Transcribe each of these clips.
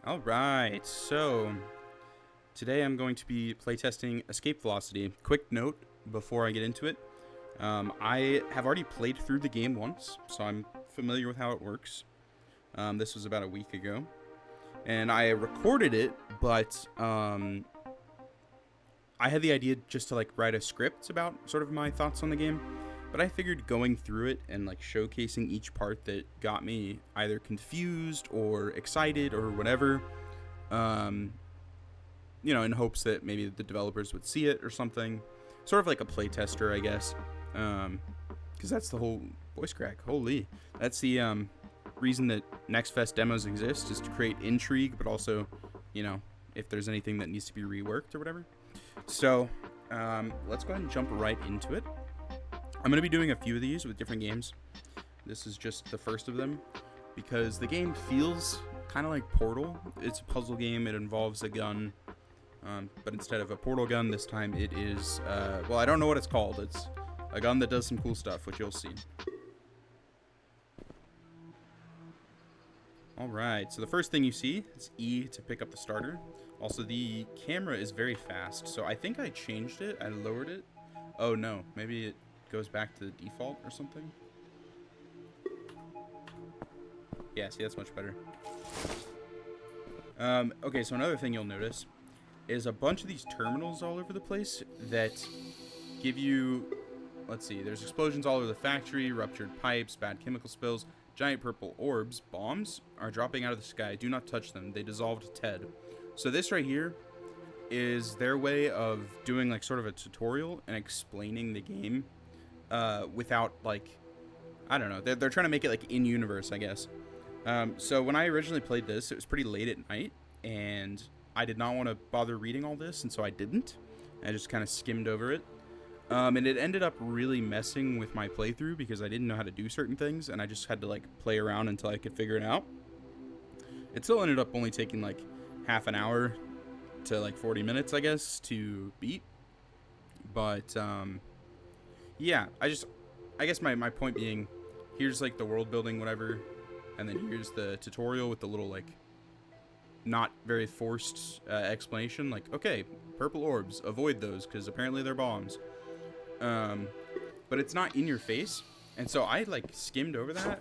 Alright, so today I'm going to be playtesting Escape Velocity. Quick note before I get into it. I have already played through the game once, so I'm familiar with how it works. This was about a week ago. And I recorded it, but I had the idea just to write a script about sort of my thoughts on the game. But I figured going through it and showcasing each part that got me either confused or excited or whatever, in hopes that maybe the developers would see it or something, sort of like a playtester, I guess, because that's the whole voice crack. Holy, that's the reason that Next Fest demos exist, is to create intrigue, but also, if there's anything that needs to be reworked or whatever. So let's go ahead and jump right into it. I'm going to be doing a few of these with different games. This is just the first of them because the game feels kind of like Portal. It's a puzzle game. It involves a gun, but instead of a portal gun, this time it is, well, I don't know what it's called. It's a gun that does some cool stuff, which you'll see. Alright, so the first thing you see is E to pick up the starter. Also, the camera is very fast, so I think I changed it. I lowered it. Oh no, maybe it goes back to the default or something. Yeah, see, that's much better. Okay, so another thing you'll notice is a bunch of these terminals all over the place that give you, let's see, there's explosions all over the factory, ruptured pipes, bad chemical spills, giant purple orbs, bombs are dropping out of the sky. Do not touch them. They dissolved Ted. So this right here is their way of doing sort of a tutorial and explaining the game without I don't know, they're trying to make it in universe, I guess. So when I originally played this, it was pretty late at night and I did not want to bother reading all this, and so I didn't. I just kind of skimmed over it, and it ended up really messing with my playthrough because I didn't know how to do certain things, and I just had to play around until I could figure it out. It still ended up only taking half an hour to 40 minutes, I guess, to beat. But yeah, I guess my point being, here's the world building, whatever, and then here's the tutorial with the little not very forced explanation, okay, purple orbs, avoid those because apparently they're bombs. But it's not in your face, and so I skimmed over that,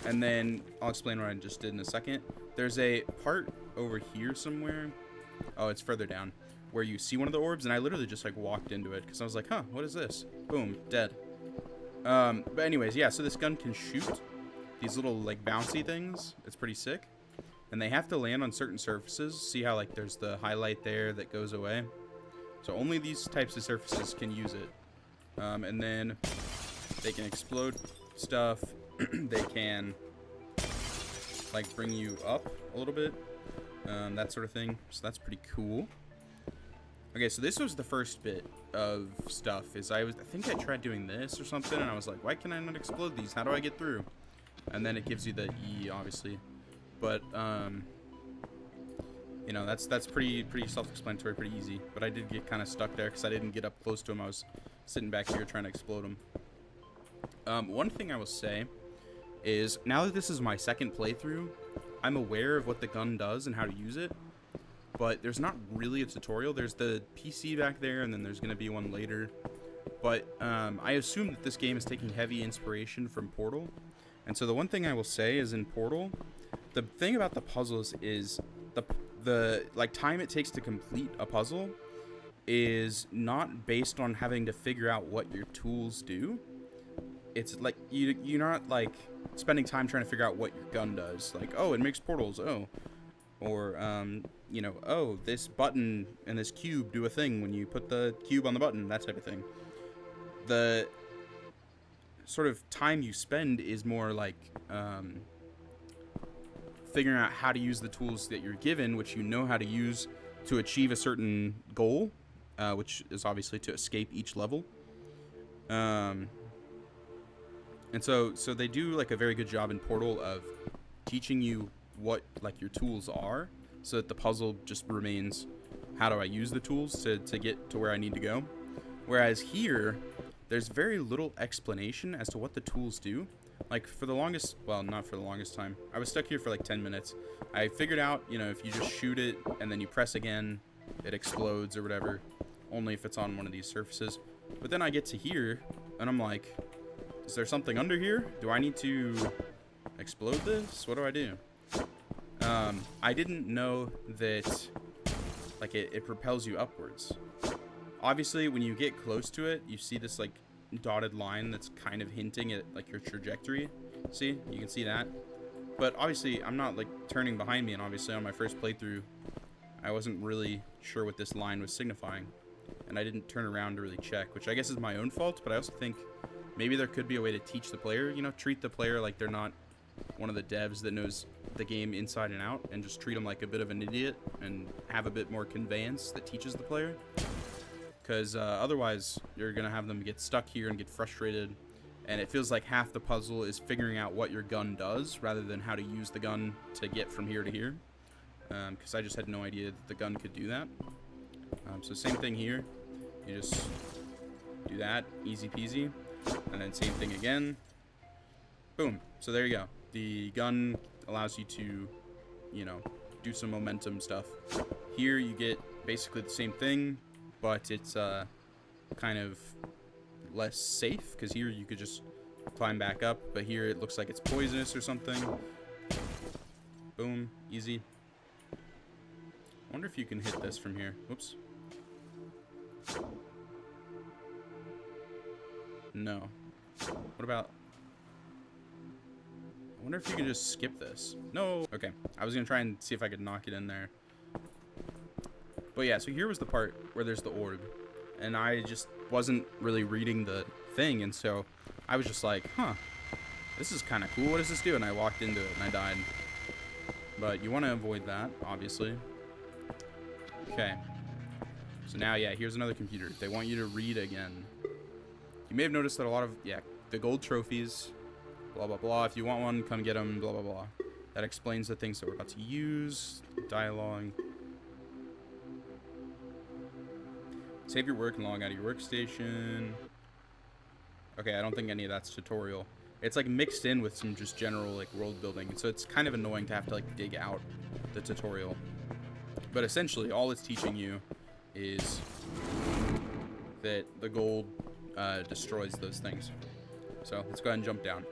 and then I'll explain what I just did in a second. There's a part over here somewhere. Oh, it's further down, where you see one of the orbs, and I literally just walked into it because I was like, huh, what is this? Boom, dead. But anyways, yeah, so this gun can shoot these little bouncy things. It's pretty sick, and they have to land on certain surfaces. See how there's the highlight there that goes away? So only these types of surfaces can use it. And then they can explode stuff. They can bring you up a little bit, that sort of thing. So that's pretty cool. Okay, so this was the first bit of stuff. I think I tried doing this or something, and I was like, why can I not explode these? How do I get through? And then it gives you the E, obviously. But that's pretty self-explanatory, pretty easy. But I did get kind of stuck there because I didn't get up close to him. I was sitting back here trying to explode him. One thing I will say is, now that this is my second playthrough, I'm aware of what the gun does and how to use it. But there's not really a tutorial. There's the PC back there, and then there's going to be one later. But I assume that this game is taking heavy inspiration from Portal. And so the one thing I will say is, in Portal, the thing about the puzzles is the time it takes to complete a puzzle is not based on having to figure out what your tools do. It's you're not spending time trying to figure out what your gun does. Oh, it makes portals. Oh. Or, oh, this button and this cube do a thing when you put the cube on the button, that type of thing. The sort of time you spend is more figuring out how to use the tools that you're given, which you know how to use to achieve a certain goal, which is obviously to escape each level. And so they do a very good job in Portal of teaching you what your tools are, so that the puzzle just remains, how do I use the tools to get to where I need to go. Whereas here, there's very little explanation as to what the tools do. like, for the longest, well, not for the longest time. I was stuck here for like 10 minutes. I figured out, you know, if you just shoot it and then you press again, it explodes or whatever, only if it's on one of these surfaces. But then I get to here, and I'm like, is there something under here? Do I need to explode this? What do I do? I didn't know that, like, it propels you upwards. Obviously, when you get close to it, you see this, like, dotted line that's kind of hinting at, like, your trajectory. See? You can see that. But obviously, I'm not, like, turning behind me, and obviously on my first playthrough, I wasn't really sure what this line was signifying. And I didn't turn around to really check, which I guess is my own fault, but I also think maybe there could be a way to teach the player, you know, treat the player like they're not one of the devs that knows the game inside and out, and just treat them like a bit of an idiot and have a bit more conveyance that teaches the player. Because otherwise, you're going to have them get stuck here and get frustrated, and it feels like half the puzzle is figuring out what your gun does rather than how to use the gun to get from here to here. Because I just had no idea that the gun could do that. So same thing here. You just do that, easy peasy. And then same thing again. Boom. So there you go. The gun allows you to, you know, do some momentum stuff. Here you get basically the same thing, but it's kind of less safe, because here you could just climb back up, but here it looks like it's poisonous or something. Boom. Easy. I wonder if you can hit this from here. Whoops. No. What about... I wonder if you can just skip this. No. Okay. I was going to try and see if I could knock it in there. But yeah, so here was the part where there's the orb. And I just wasn't really reading the thing, and so I was just like, huh, this is kind of cool. What does this do? And I walked into it and I died. But you want to avoid that, obviously. Okay. So now, yeah, here's another computer. They want you to read again. You may have noticed that a lot of, yeah, the gold trophies, blah, blah, blah. If you want one, come get them, blah, blah, blah. That explains the things that we're about to use. Dialogue. Save your work and log out of your workstation. Okay, I don't think any of that's tutorial. It's like mixed in with some just general like world building, so it's kind of annoying to have to like dig out the tutorial. But essentially, all it's teaching you is that the gold destroys those things. So let's go ahead and jump down.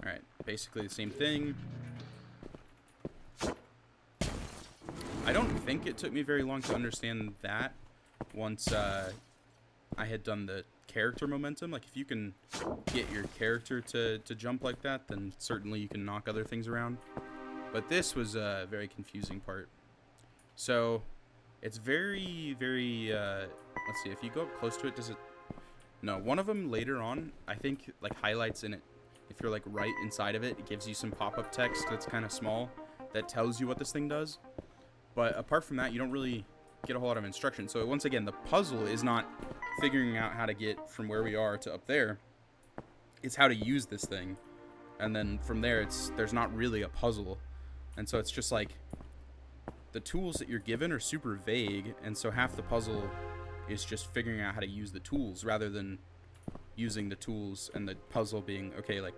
Alright, basically the same thing. I don't think it took me very long to understand that once I had done the character momentum. Like, if you can get your character to jump like that, then certainly you can knock other things around. But this was a very confusing part. So, it's very, very, let's see, if you go up close to it, does it... No, one of them later on, I think, like, highlights in it. If you're, like, right inside of it, it gives you some pop-up text that's kind of small that tells you what this thing does. But apart from that, you don't really get a whole lot of instruction. So once again, the puzzle is not figuring out how to get from where we are to up there. It's how to use this thing. And then from there, there's not really a puzzle. And so it's just like the tools that you're given are super vague. And so half the puzzle is just figuring out how to use the tools rather than using the tools, and the puzzle being, okay, like,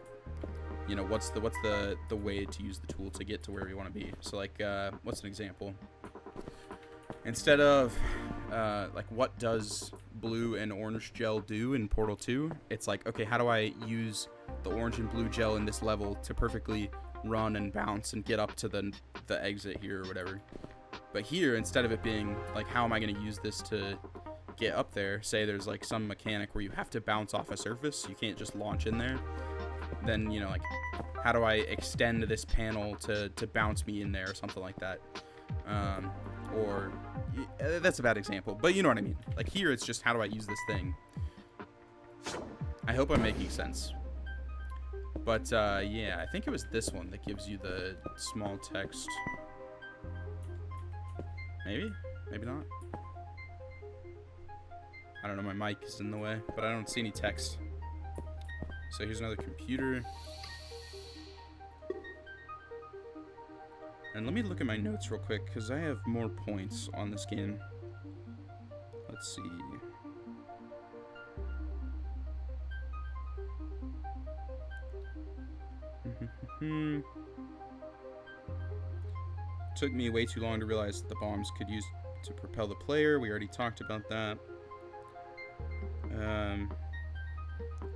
you know, what's the way to use the tool to get to where we want to be. So like, what's an example? Instead of like, what does blue and orange gel do in Portal 2? It's like, okay, how do I use the orange and blue gel in this level to perfectly run and bounce and get up to the exit here or whatever. But here, instead of it being like, how am I going to use this to get up there? Say there's like some mechanic where you have to bounce off a surface, you can't just launch in there. Then, you know, like, how do I extend this panel to bounce me in there or something like that? Or that's a bad example, but you know what I mean. Like, here it's just, how do I use this thing? I hope I'm making sense. But yeah, I think it was this one that gives you the small text. Maybe not. I don't know, my mic is in the way, but I don't see any text. So here's another computer. And let me look at my notes real quick, because I have more points on this game. Let's see. Took me way too long to realize that the bombs could use to propel the player. We already talked about that.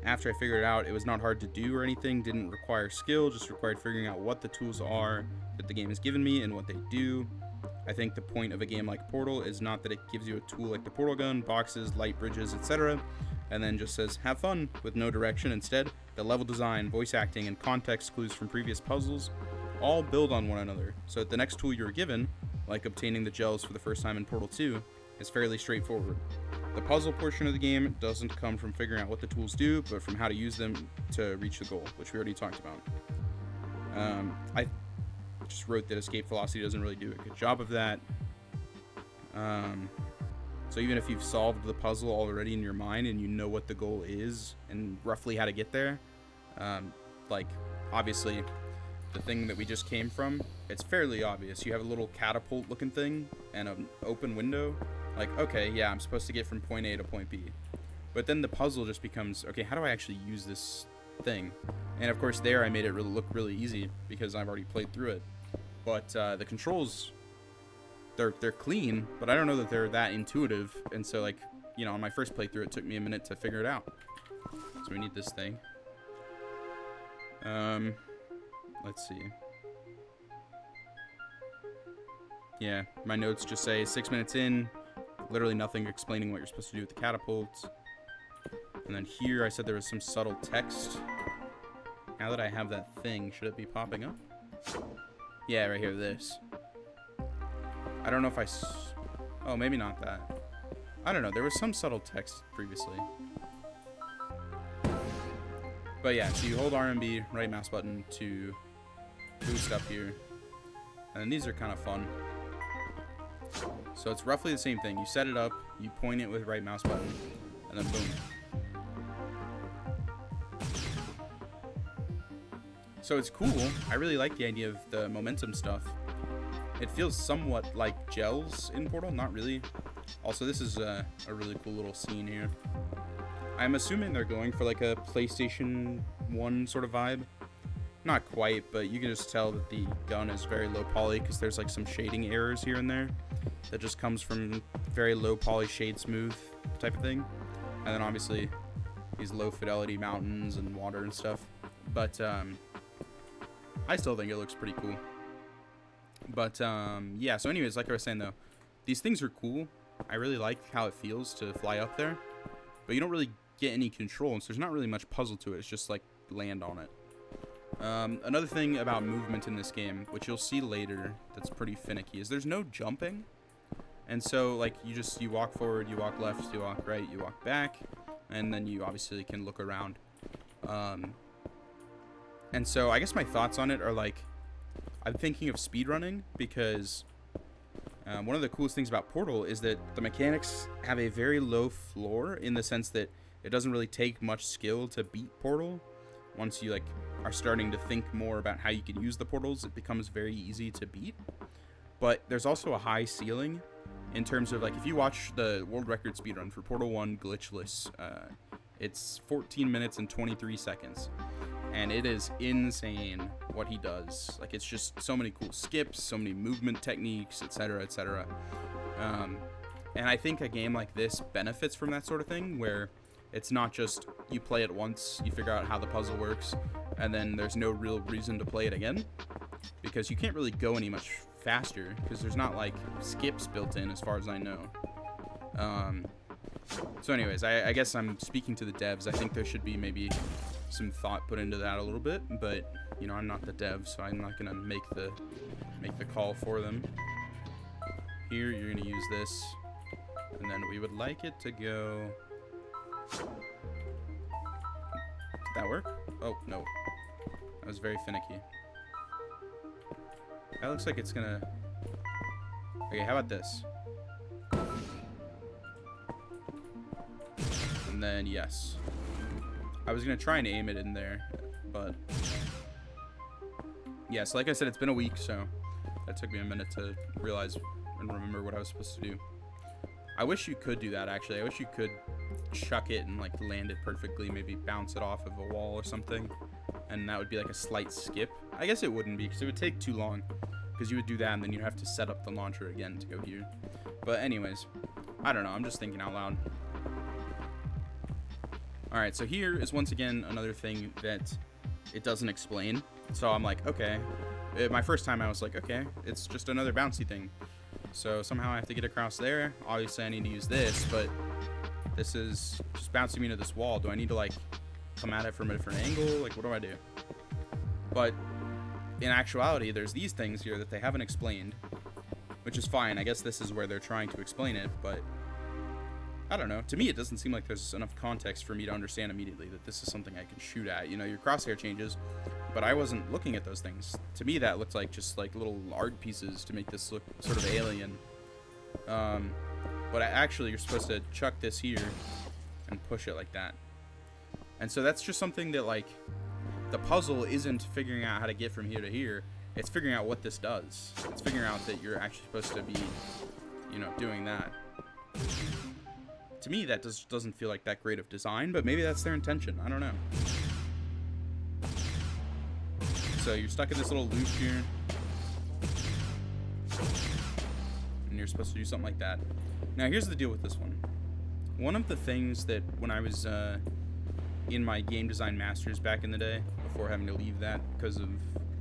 After I figured it out, it was not hard to do or anything. Didn't require skill, just required figuring out what the tools are that the game has given me and what they do. I think the point of a game like Portal is not that it gives you a tool like the portal gun, boxes, light bridges, etc., and then just says, have fun, with no direction. Instead, the level design, voice acting, and context clues from previous puzzles all build on one another, so that the next tool you're given, like obtaining the gels for the first time in Portal 2, is fairly straightforward. The puzzle portion of the game doesn't come from figuring out what the tools do, but from how to use them to reach the goal, which we already talked about. I just wrote that escape velocity doesn't really do a good job of that. So even if you've solved the puzzle already in your mind and you know what the goal is and roughly how to get there, like obviously the thing that we just came from, it's fairly obvious. You have a little catapult looking thing and an open window. Like, okay, yeah, I'm supposed to get from point A to point B. But then the puzzle just becomes, okay, how do I actually use this thing? And of course there I made it look really easy because I've already played through it. But the controls, they're clean, but I don't know that they're that intuitive. And so, like, you know, on my first playthrough, it took me a minute to figure it out. So we need this thing. Let's see. Yeah, my notes just say 6 minutes in, literally nothing explaining what you're supposed to do with the catapult. And then here I said there was some subtle text. Now that I have that thing, should it be popping up? Yeah, right here, this. I don't know if oh, maybe not that. I don't know, there was some subtle text previously. But yeah, so you hold RMB, right mouse button to boost up here. And these are kind of fun. So it's roughly the same thing. You set it up, you point it with right mouse button, and then boom. So it's cool. I really like the idea of the momentum stuff. It feels somewhat like gels in Portal, not really. Also, this is a really cool little scene here. I'm assuming they're going for like a PlayStation 1 sort of vibe. Not quite, but you can just tell that the gun is very low poly because there's like some shading errors here and there that just comes from very low poly shade smooth type of thing. And then obviously these low fidelity mountains and water and stuff. But I still think it looks pretty cool. But yeah, so anyways, like I was saying though, these things are cool. I really like how it feels to fly up there, but you don't really get any control, and so there's not really much puzzle to it. It's just like land on it. Another thing about movement in this game, which you'll see later that's pretty finicky, is there's no jumping. And so like you walk forward, you walk left, you walk right, you walk back, and then you obviously can look around. And so I guess my thoughts on it are like, I'm thinking of speedrunning because one of the coolest things about Portal is that the mechanics have a very low floor in the sense that it doesn't really take much skill to beat Portal. Once you like are starting to think more about how you can use the portals, it becomes very easy to beat. But there's also a high ceiling in terms of like if you watch the world record speedrun for Portal 1 glitchless, it's 14 minutes and 23 seconds. And it is insane what he does. Like, it's just so many cool skips, so many movement techniques, etc., etc. And I think a game like this benefits from that sort of thing, where it's not just you play it once, you figure out how the puzzle works, and then there's no real reason to play it again, because you can't really go any much faster, because there's not, like, skips built in, as far as I know. So anyways, I guess I'm speaking to the devs. I think there should be maybe some thought put into that a little bit, but you know, I'm not the dev, so I'm not gonna make the call for them. Here you're gonna use this, and then we would like it to go. Did that work? Oh no, that was very finicky. That looks like it's gonna. Okay, how about this? And then yes. I was going to try and aim it in there, but yeah, so like I said, it's been a week, so that took me a minute to realize and remember what I was supposed to do. I wish you could do that, actually. I wish you could chuck it and like land it perfectly, maybe bounce it off of a wall or something, and that would be like a slight skip. I guess it wouldn't be, because it would take too long, because you would do that and then you'd have to set up the launcher again to go here. But anyways, I don't know, I'm just thinking out loud. Alright, so here is once again another thing that it doesn't explain. So I'm like, okay. My first time I was like, okay, it's just another bouncy thing. So somehow I have to get across there. Obviously I need to use this, but this is just bouncing me to this wall. Do I need to like come at it from a different angle? Like, what do I do? But in actuality, there's these things here that they haven't explained, which is fine. I guess this is where they're trying to explain it, but I don't know. To me, it doesn't seem like there's enough context for me to understand immediately that this is something I can shoot at. You know, your crosshair changes, but I wasn't looking at those things. To me, that looked like just like little art pieces to make this look sort of alien. But actually, you're supposed to chuck this here and push it like that. And so that's just something that, like, the puzzle isn't figuring out how to get from here to here. It's figuring out what this does. It's figuring out that you're actually supposed to be, you know, doing that. To me, that doesn't feel like that great of design, but maybe that's their intention. I don't know. So you're stuck in this little loop here, and you're supposed to do something like that. Now, here's the deal with this one. One of the things that when I was in my game design masters back in the day, before having to leave that because of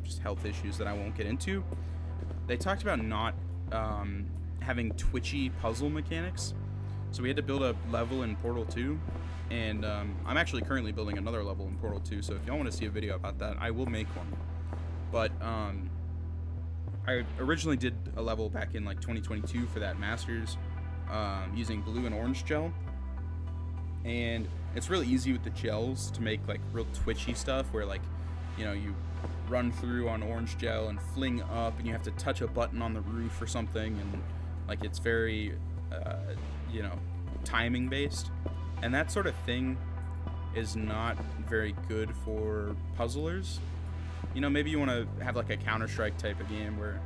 just health issues that I won't get into, they talked about not having twitchy puzzle mechanics. So we had to build a level in Portal 2, and I'm actually currently building another level in Portal 2, so if y'all want to see a video about that, I will make one. But I originally did a level back in like 2022 for that Masters using blue and orange gel, and it's really easy with the gels to make like real twitchy stuff where, like, you know, you run through on orange gel and fling up, and you have to touch a button on the roof or something, and like it's very you know, timing based, and that sort of thing is not very good for puzzlers. You know, maybe you want to have like a Counter-Strike type of game where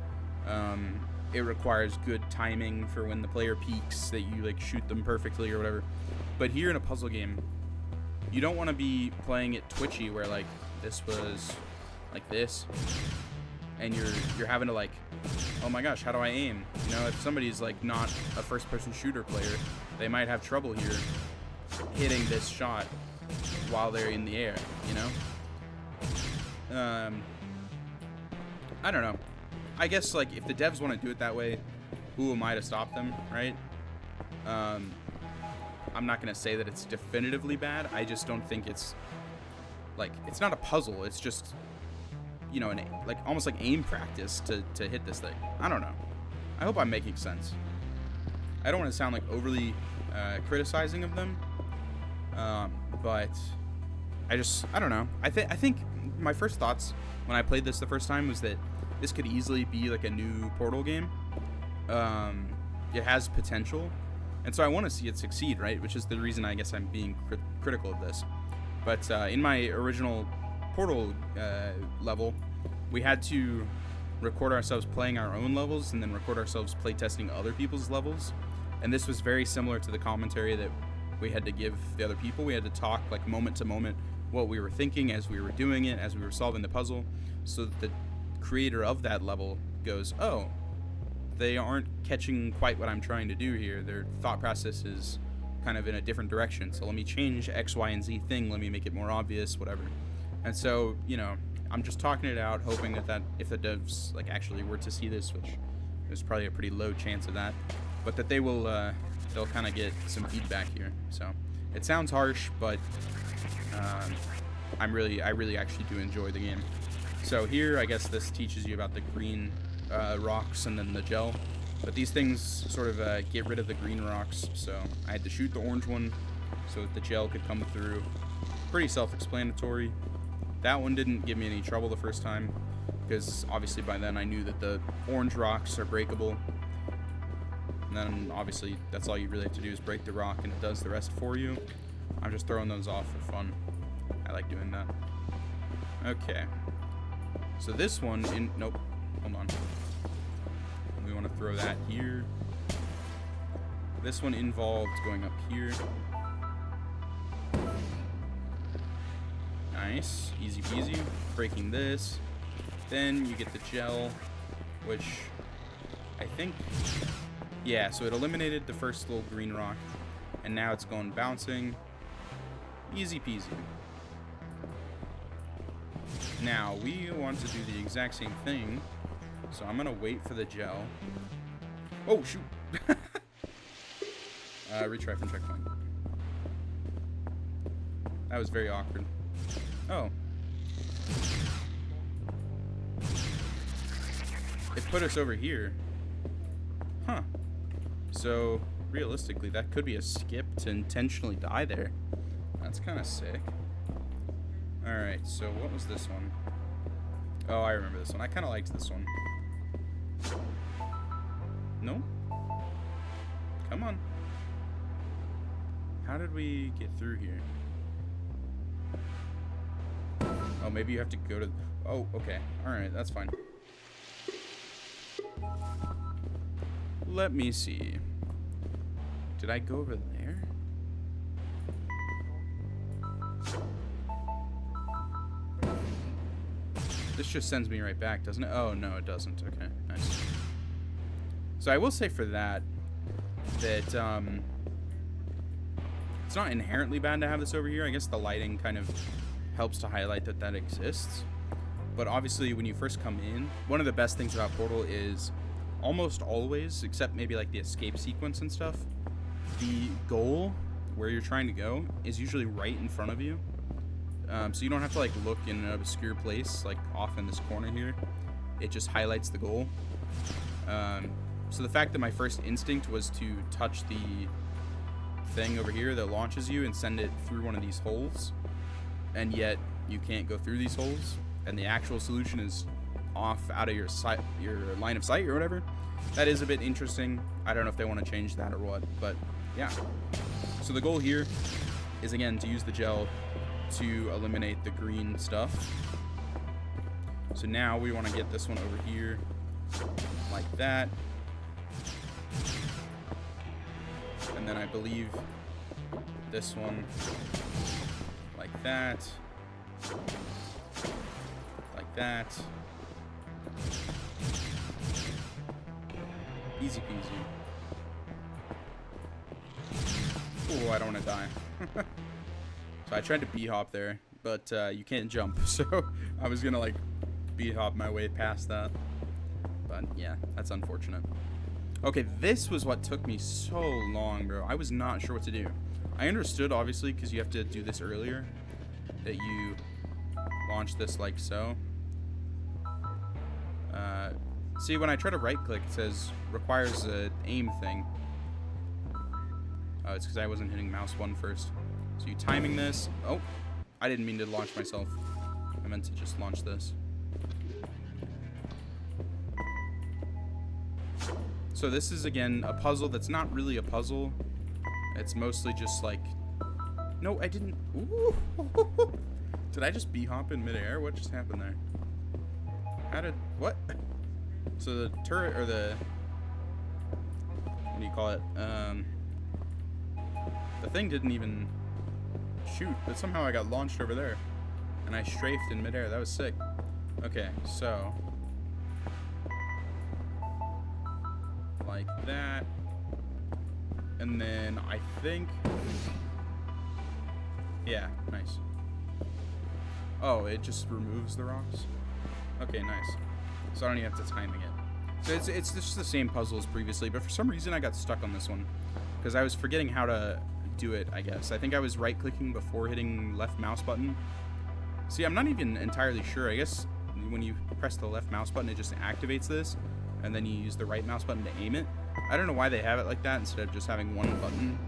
it requires good timing for when the player peeks, that you like shoot them perfectly or whatever. But here in a puzzle game, you don't want to be playing it twitchy where like this was like this, and you're having to like, oh my gosh, how do I aim? You know, if somebody's like not a first-person shooter player, they might have trouble here hitting this shot while they're in the air, you know? I don't know. I guess like if the devs want to do it that way, who am I to stop them, right? I'm not gonna say that it's definitively bad. I just don't think it's like, it's not a puzzle. It's just, you know, like almost like aim practice to hit this thing. I don't know. I hope I'm making sense. I don't want to sound like overly criticizing of them, but I don't know. I think my first thoughts when I played this the first time was that this could easily be like a new Portal game. It has potential, and so I want to see it succeed, right? Which is the reason I guess I'm being critical of this. But in my original Portal level, we had to record ourselves playing our own levels and then record ourselves playtesting other people's levels. And this was very similar to the commentary that we had to give the other people. We had to talk like moment to moment what we were thinking as we were doing it, as we were solving the puzzle, so that the creator of that level goes, oh, they aren't catching quite what I'm trying to do here. Their thought process is kind of in a different direction. So let me change X, Y, and Z thing. Let me make it more obvious, whatever. And so, you know, I'm just talking it out, hoping that if the devs like actually were to see this, which there's probably a pretty low chance of that, but that they will, they'll kind of get some feedback here. So it sounds harsh, but I really actually do enjoy the game. So here, I guess this teaches you about the green rocks and then the gel. But these things sort of get rid of the green rocks, so I had to shoot the orange one so that the gel could come through. Pretty self-explanatory. That one didn't give me any trouble the first time, because obviously by then I knew that the orange rocks are breakable. And then obviously that's all you really have to do is break the rock and it does the rest for you. I'm just throwing those off for fun. I like doing that. Okay. So this one, nope, hold on. We want to throw that here. This one involved going up here. Nice. Easy peasy. Breaking this. Then you get the gel, which I think... Yeah, so it eliminated the first little green rock. And now it's going bouncing. Easy peasy. Now, we want to do the exact same thing. So I'm going to wait for the gel. Oh, shoot. Retry from checkpoint. That was very awkward. Oh. It put us over here. Huh. So, realistically, that could be a skip to intentionally die there. That's kind of sick. Alright, so what was this one? Oh, I remember this one. I kind of liked this one. No? Come on. How did we get through here? Oh, maybe you have to go to... Oh, okay. Alright, that's fine. Let me see. Did I go over there? This just sends me right back, doesn't it? Oh, no, it doesn't. Okay, nice. So I will say for that, it's not inherently bad to have this over here. I guess the lighting kind of helps to highlight that that exists. But obviously, when you first come in, one of the best things about Portal is almost always, except maybe like the escape sequence and stuff, the goal where you're trying to go is usually right in front of you. So you don't have to like look in an obscure place, like off in this corner here. It just highlights the goal. So the fact that my first instinct was to touch the thing over here that launches you and send it through one of these holes, and yet you can't go through these holes, and the actual solution is off out of your sight, your line of sight or whatever, that is a bit interesting. I don't know if they want to change that or what, but yeah. So the goal here is, again, to use the gel to eliminate the green stuff. So now we want to get this one over here like that. And then I believe this one like that. Like that. Easy peasy. Oh, I don't want to die. So I tried to B-hop there, but you can't jump. So I was going to, like, B-hop my way past that. But, yeah, that's unfortunate. Okay, this was what took me so long, bro. I was not sure what to do. I understood, obviously, because you have to do this earlier, that you launch this like so. See, when I try to right-click, it says requires an aim thing. Oh, it's because I wasn't hitting mouse 1 first. So you timing this. Oh, I didn't mean to launch myself. I meant to just launch this. So this is, again, a puzzle that's not really a puzzle. It's mostly just like... No, I didn't... Ooh. Did I just B-hop in midair? What just happened there? How did... What? So the turret, or the... What do you call it? The thing didn't even shoot, but somehow I got launched over there. And I strafed in midair. That was sick. Okay, so... like that. And then I think... Yeah, nice. Oh, it just removes the rocks? Okay, nice. So I don't even have to timing it. So it's just the same puzzle as previously, but for some reason I got stuck on this one. Because I was forgetting how to do it, I guess. I think I was right-clicking before hitting left mouse button. See, I'm not even entirely sure. I guess when you press the left mouse button, it just activates this, and then you use the right mouse button to aim it. I don't know why they have it like that instead of just having one button,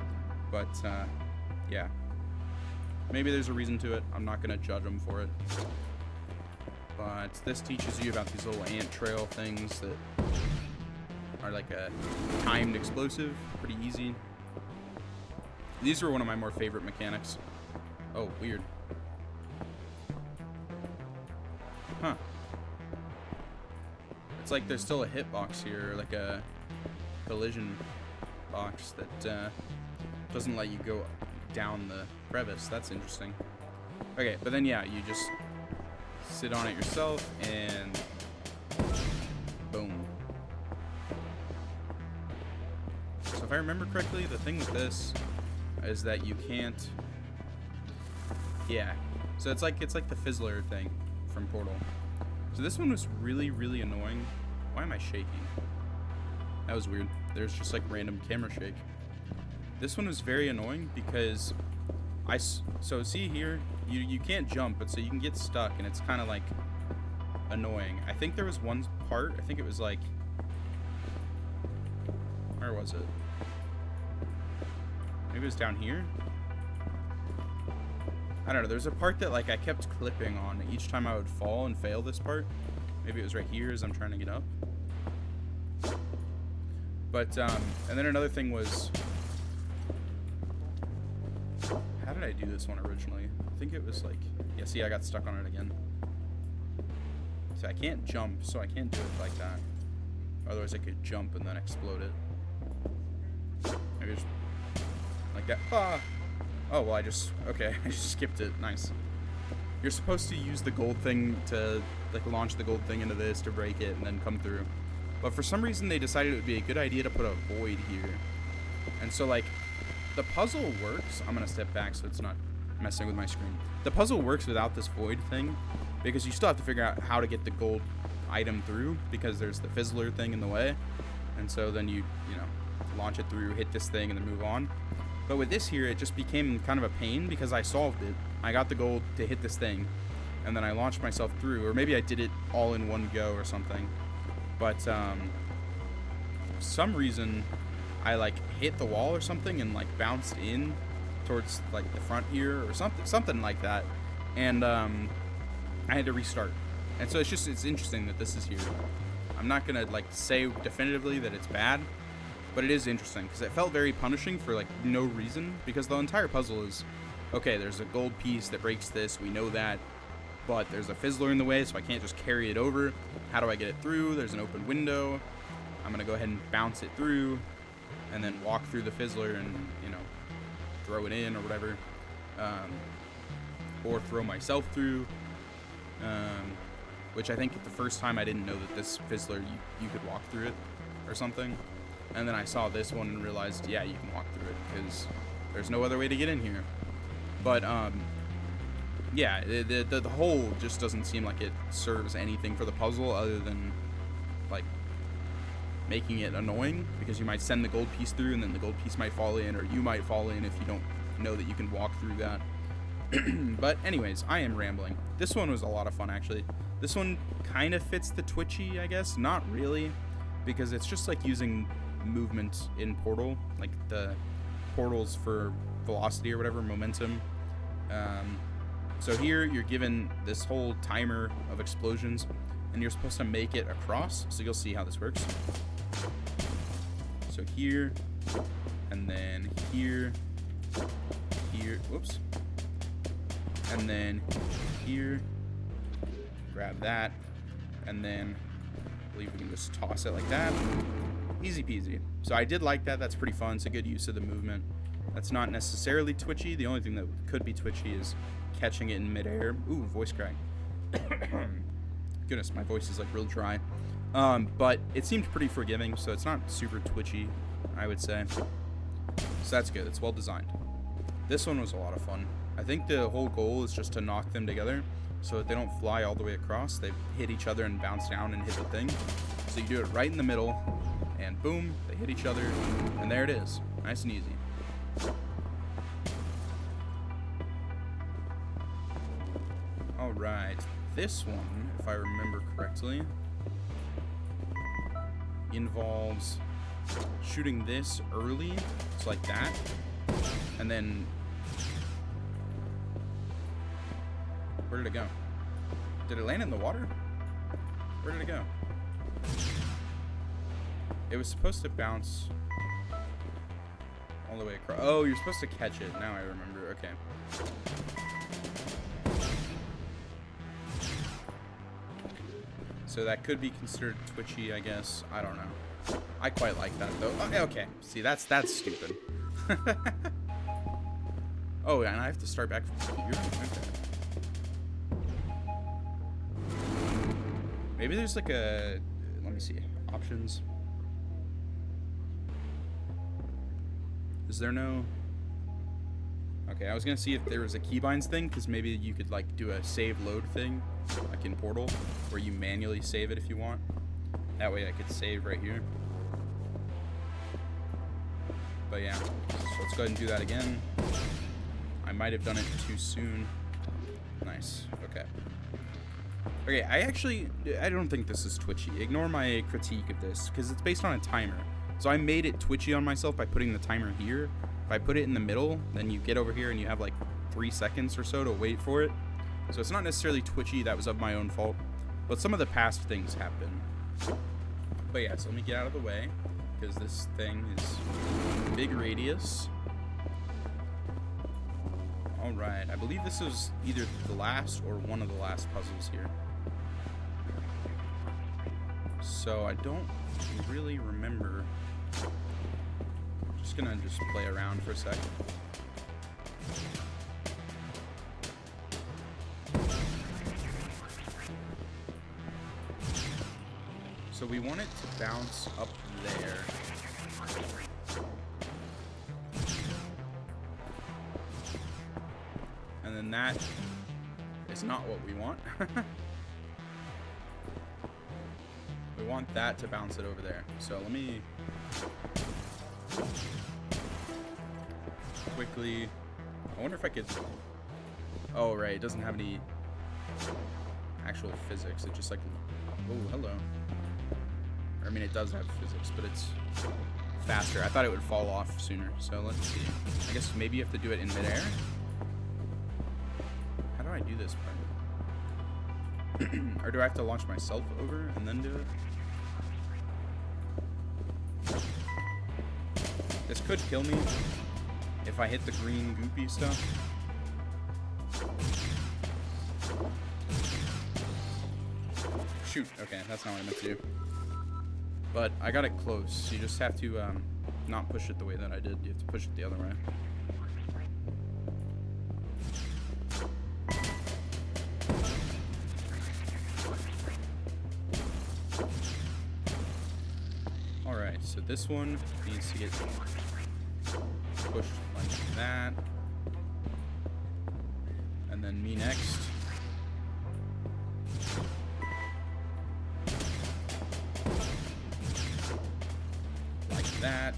but yeah. Maybe there's a reason to it. I'm not going to judge them for it. But this teaches you about these little ant trail things that are like a timed explosive. Pretty easy. These are one of my more favorite mechanics. Oh, weird. Huh. It's like there's still a hitbox here, like a collision box that doesn't let you go down the crevice. That's interesting. Okay, but then yeah, you just sit on it yourself and boom. So if I remember correctly, the thing with this is that you can't. Yeah. So it's like the fizzler thing from Portal. So this one was really, really annoying. Why am I shaking? That was weird. There's just like random camera shake. This one was very annoying because so see here, you can't jump, but so you can get stuck, and it's kind of like annoying. I think there was one part, I think it was like, where was it? Maybe it was down here? I don't know, there's a part that like I kept clipping on each time I would fall and fail this part. Maybe it was right here as I'm trying to get up. But, and then another thing was, how did I do this one originally? I think it was like, yeah, see, I got stuck on it again. So I can't jump, so I can't do it like that. Otherwise I could jump and then explode it. Maybe just like that. Ah! Oh, well, okay, I just skipped it. Nice. You're supposed to use the gold thing to, like, launch the gold thing into this to break it and then come through. But for some reason, they decided it would be a good idea to put a void here. And so, like, the puzzle works. I'm going to step back so it's not messing with my screen. The puzzle works without this void thing because you still have to figure out how to get the gold item through because there's the fizzler thing in the way. And so then you know, launch it through, hit this thing, and then move on. But with this here, it just became kind of a pain because I solved it. I got the gold to hit this thing, and then I launched myself through, or maybe I did it all in one go or something. But for some reason, I like hit the wall or something and like bounced in towards like the front here or something like that, and I had to restart. And so it's interesting that this is here. I'm not gonna like say definitively that it's bad, but it is interesting because it felt very punishing for like no reason, because the entire puzzle is, okay, there's a gold piece that breaks this, we know that, but there's a fizzler in the way, so I can't just carry it over. How do I get it through? There's an open window. I'm gonna go ahead and bounce it through and then walk through the fizzler and, you know, throw it in or whatever, or throw myself through, which I think the first time I didn't know that this fizzler, you could walk through it or something. And then I saw this one and realized, yeah, you can walk through it because there's no other way to get in here. But, yeah, the whole just doesn't seem like it serves anything for the puzzle other than, like, making it annoying because you might send the gold piece through and then the gold piece might fall in, or you might fall in if you don't know that you can walk through that. But anyways, I am rambling. This one was a lot of fun, actually. This one kind of fits the twitchy, I guess. Not really, because it's just like using movement in Portal, like the portals for velocity or whatever, momentum. So here you're given this whole timer of explosions and you're supposed to make it across, so you'll see how this works. So here, and then here, whoops, and then here, grab that, and then I believe we can just toss it like that. Easy peasy. So I did like that. That's pretty fun. It's a good use of the movement. That's not necessarily twitchy. The only thing that could be twitchy is catching it in midair. Ooh, voice crack. Goodness, my voice is like real dry. But it seemed pretty forgiving, so it's not super twitchy, I would say. So that's good. It's well designed. This one was a lot of fun. I think the whole goal is just to knock them together so that they don't fly all the way across. They hit each other and bounce down and hit the thing. So you do it right in the middle, and boom, they hit each other, and there it is. Nice and easy. Alright, this one, if I remember correctly, involves shooting this early, it's like that, and then, where did it go? Did it land in the water? Where did it go? It was supposed to bounce all the way across. Oh, you're supposed to catch it. Now I remember. Okay. So that could be considered twitchy, I guess. I don't know. I quite like that, though. Okay. See, that's stupid. Oh, and I have to start back from here? Okay. Maybe there's like a... Let me see. Options. Is there no... Okay, I was gonna see if there was a keybinds thing, because maybe you could like do a save load thing, like in Portal, where you manually save it if you want. That way I could save right here. But yeah, so let's go ahead and do that again. I might have done it too soon. Nice, okay. Okay, I don't think this is twitchy. Ignore my critique of this, because it's based on a timer. So I made it twitchy on myself by putting the timer here. If I put it in the middle, then you get over here and you have like 3 seconds or so to wait for it. So it's not necessarily twitchy, that was of my own fault. But some of the past things have been. But yeah, so let me get out of the way, because this thing is big radius. Alright, I believe this is either the last or one of the last puzzles here. So I don't really remember. Just gonna play around for a sec. So we want it to bounce up there. And then that is not what we want. We want that to bounce it over there. So let me quickly... I wonder if I could... Oh, right. It doesn't have any actual physics. It just like... Oh, hello. I mean, it does have physics, but it's faster. I thought it would fall off sooner. So let's see. I guess maybe you have to do it in midair. How do I do this part? Or do I have to launch myself over and then do it? This could kill me if I hit the green goopy stuff. Shoot, okay, that's not what I meant to do. But I got it close. You just have to not push it the way that I did. You have to push it the other way. Alright, so this one needs to get pushed like that. And then me next. Like that.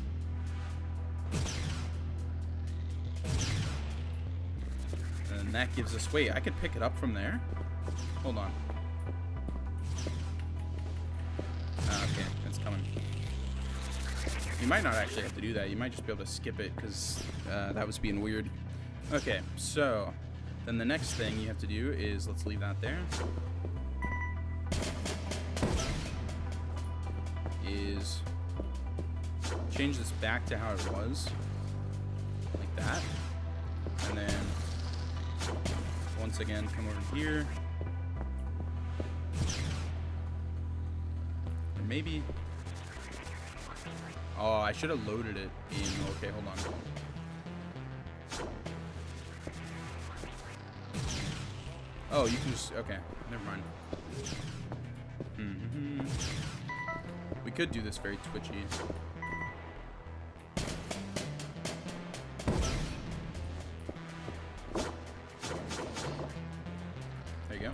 And then that gives us... Wait, I could pick it up from there? Hold on. Okay, it's coming. You might not actually have to do that. You might just be able to skip it because that was being weird. Okay, so then the next thing you have to do is, let's leave that there, is change this back to how it was, like that. And then once again, come over here. And maybe... Oh, I should have loaded it in... Okay, hold on. Oh, you can just... Okay, never mind. We could do this very twitchy. There you go.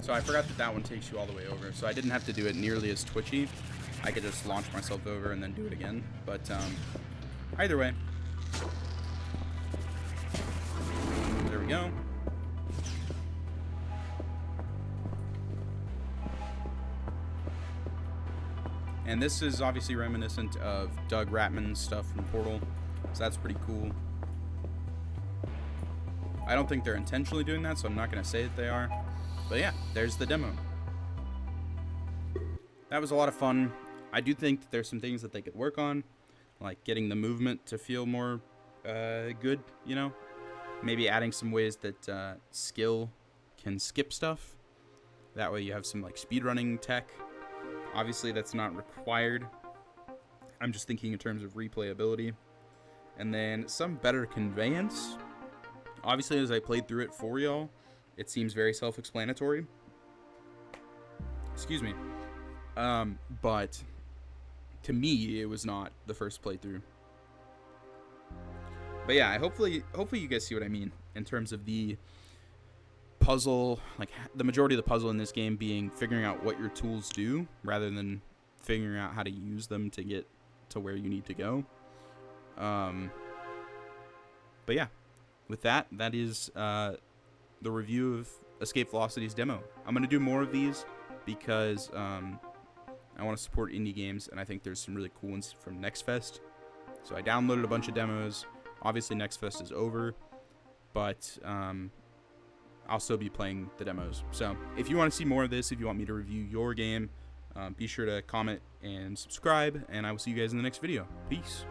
So I forgot that that one takes you all the way over. So I didn't have to do it nearly as twitchy. I could just launch myself over and then do it again. But either way. There we go. And this is obviously reminiscent of Doug Ratman's stuff from Portal. So that's pretty cool. I don't think they're intentionally doing that, so I'm not going to say that they are. But yeah, there's the demo. That was a lot of fun. I do think that there's some things that they could work on, like getting the movement to feel more good, you know? Maybe adding some ways that skill can skip stuff. That way you have some like speedrunning tech. Obviously that's not required. I'm just thinking in terms of replayability. And then some better conveyance Obviously, as I played through it for y'all, it seems very self-explanatory. Excuse me. But to me, it was not the first playthrough. But yeah, hopefully you guys see what I mean in terms of the puzzle, like the majority of the puzzle in this game being figuring out what your tools do rather than figuring out how to use them to get to where you need to go. But yeah, with that is the review of Escape Velocity's demo. I'm going to do more of these because I want to support indie games, and I think there's some really cool ones from Next Fest. So I downloaded a bunch of demos. Obviously, Next Fest is over, but I'll still be playing the demos. So if you want to see more of this, if you want me to review your game, be sure to comment and subscribe, and I will see you guys in the next video. Peace.